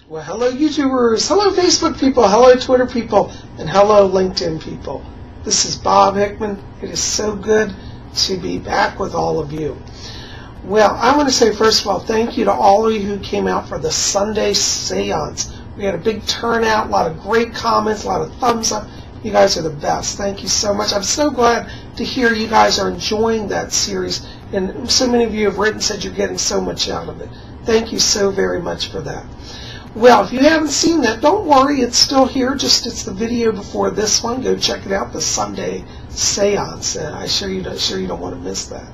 Well, hello YouTubers, hello Facebook people, hello Twitter people, and hello LinkedIn people. This is Bob Hickman. It is so good to be back with all of you. Well, I want to say first of all, thank you to all of you who came out for the Sunday seance. We had a big turnout, a lot of great comments, a lot of thumbs up. You guys are the best. Thank you so much. I'm so glad to hear you guys are enjoying that series, and so many of you have written, said you're getting so much out of it. Thank you so very much for that. Well, if you haven't seen that, don't worry, it's still here, just it's the video before this one. Go check it out, the Sunday seance. I'm sure you don't want to miss that.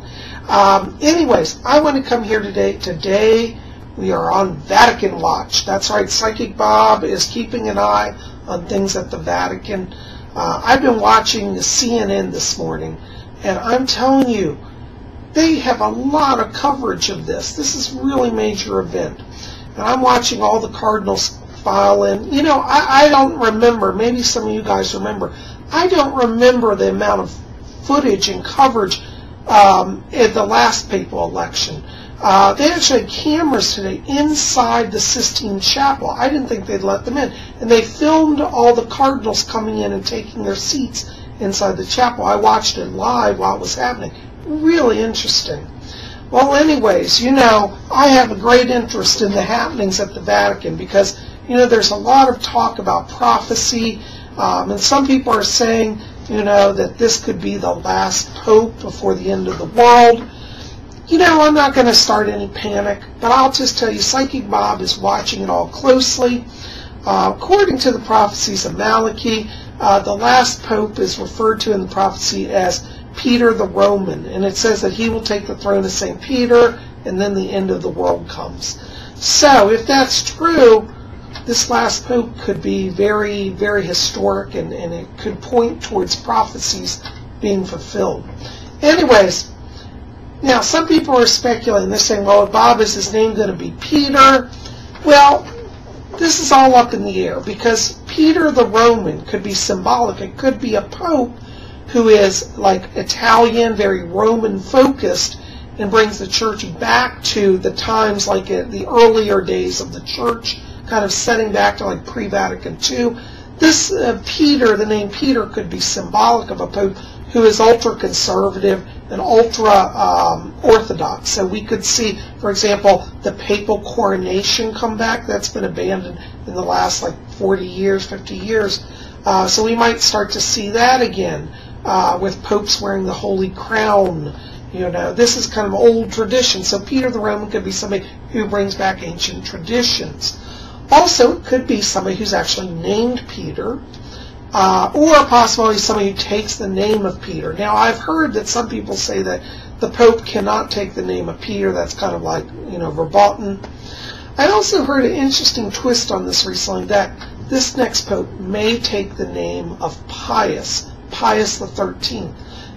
Anyways, I want to come here today. Today we are on Vatican Watch. That's right, Psychic Bob is keeping an eye on things at the Vatican. I've been watching the CNN this morning, and I'm telling you, they have a lot of coverage of this. This is a really major event. And I'm watching all the cardinals file in. You know, I don't remember, maybe some of you guys remember, I don't remember the amount of footage and coverage at the last papal election. They actually had cameras today inside the Sistine Chapel. I didn't think they'd let them in. And they filmed all the cardinals coming in and taking their seats inside the chapel. I watched it live while it was happening. Really interesting. Well, anyways, you know, I have a great interest in the happenings at the Vatican because, you know, there's a lot of talk about prophecy, and some people are saying, you know, that this could be the last pope before the end of the world. You know, I'm not going to start any panic, but I'll just tell you, Psychic Bob is watching it all closely. According to the prophecies of Malachi, the last pope is referred to in the prophecy as Peter the Roman, and it says that he will take the throne of St. Peter, and then the end of the world comes. So, if that's true, this last pope could be very, very historic, and it could point towards prophecies being fulfilled. Anyways, now some people are speculating. They're saying, well, Bob, is his name going to be Peter? Well, this is all up in the air, because Peter the Roman could be symbolic. It could be a pope who is like Italian, very Roman focused, and brings the church back to the times like the earlier days of the church, kind of setting back to like pre-Vatican II. This Peter, the name Peter, could be symbolic of a pope who is ultra-conservative and ultra-orthodox. So we could see, for example, the papal coronation come back. That's been abandoned in the last like 40 years, 50 years. So we might start to see that again. With popes wearing the Holy Crown. You know, this is kind of old tradition. So Peter the Roman could be somebody who brings back ancient traditions. Also, it could be somebody who's actually named Peter, or possibly somebody who takes the name of Peter. Now, I've heard that some people say that the Pope cannot take the name of Peter. That's kind of like, you know, verboten. I also heard an interesting twist on this recently, that this next Pope may take the name of Pius the 13th.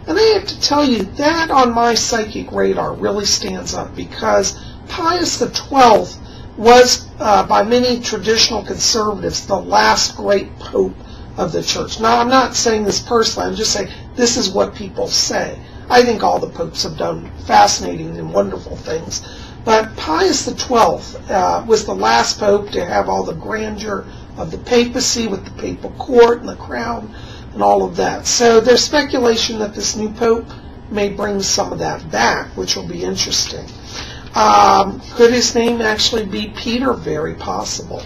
And I have to tell you, that on my psychic radar really stands up, because Pius the 12th was, by many traditional conservatives, the last great pope of the church. Now, I'm not saying this personally, I'm just saying this is what people say. I think all the popes have done fascinating and wonderful things. But Pius the 12th was the last pope to have all the grandeur of the papacy with the papal court and the crown and all of that. So there's speculation that this new pope may bring some of that back, which will be interesting. Could his name actually be Peter? Very possible.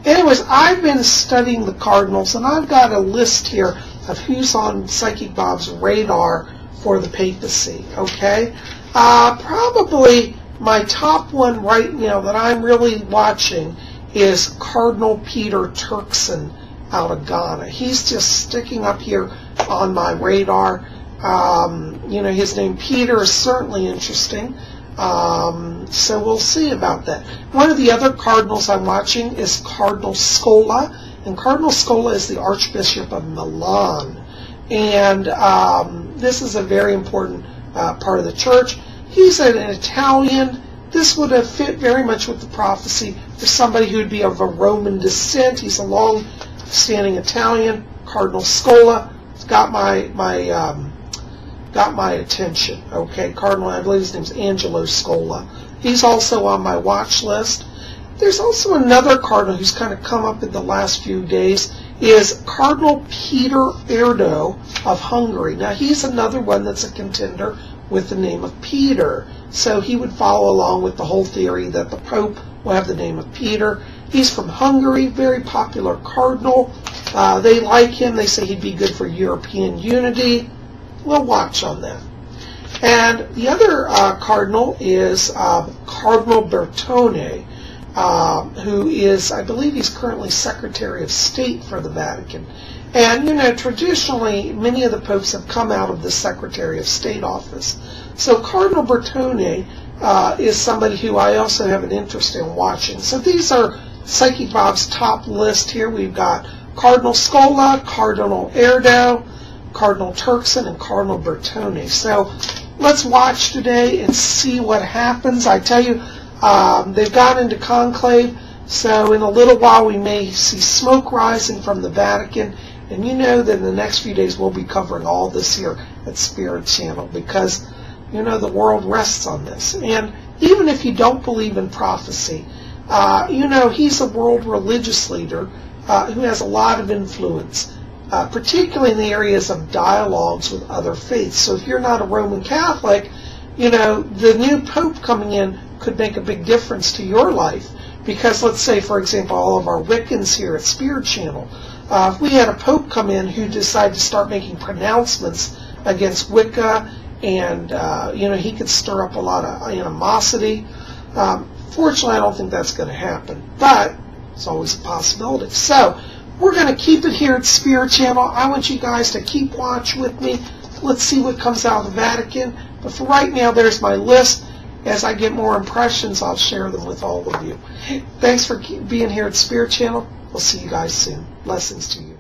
Anyways, I've been studying the cardinals, and I've got a list here of who's on Psychic Bob's radar for the papacy, okay? Probably my top one right now that I'm really watching is Cardinal Peter Turkson out of Ghana. He's just sticking up here on my radar. You know, his name Peter is certainly interesting. So we'll see about that. One of the other cardinals I'm watching is Cardinal Scola, and Cardinal Scola is the Archbishop of Milan. And this is a very important part of the church. He's an Italian. This would have fit very much with the prophecy for somebody who would be of a Roman descent. He's a long-standing Italian. Cardinal Scola. It's got my attention. Okay, Cardinal, I believe his name's Angelo Scola. He's also on my watch list. there's also another cardinal who's kind of come up in the last few days, is Cardinal Peter Erdo of Hungary. Now, he's another one that's a contender with the name of Peter. So he would follow along with the whole theory that the Pope will have the name of Peter. He's from Hungary, very popular cardinal. They like him. They say he'd be good for European unity. We'll watch on that. And the other cardinal is Cardinal Bertone, who is, I believe he's currently Secretary of State for the Vatican. And, you know, traditionally, many of the popes have come out of the Secretary of State office. So Cardinal Bertone is somebody who I also have an interest in watching. So these are Psychic Bob's top list here. We've got Cardinal Scola, Cardinal Erdo, Cardinal Turkson, and Cardinal Bertone. So let's watch today and see what happens. I tell you, they've gone into conclave, so in a little while we may see smoke rising from the Vatican. And you know that in the next few days we'll be covering all this here at Spirit Channel because, you know, the world rests on this. And even if you don't believe in prophecy, you know, he's a world religious leader who has a lot of influence, particularly in the areas of dialogues with other faiths. So if you're not a Roman Catholic, you know, the new Pope coming in could make a big difference to your life. Because let's say, for example, all of our Wiccans here at Spirit Channel, if we had a Pope come in who decided to start making pronouncements against Wicca, and, you know, he could stir up a lot of animosity. Fortunately, I don't think that's going to happen, but it's always a possibility. So we're going to keep it here at Spirit Channel. I want you guys to keep watch with me. Let's see what comes out of the Vatican. But for right now, there's my list. As I get more impressions, I'll share them with all of you. Thanks for being here at Spirit Channel. We'll see you guys soon. Blessings to you.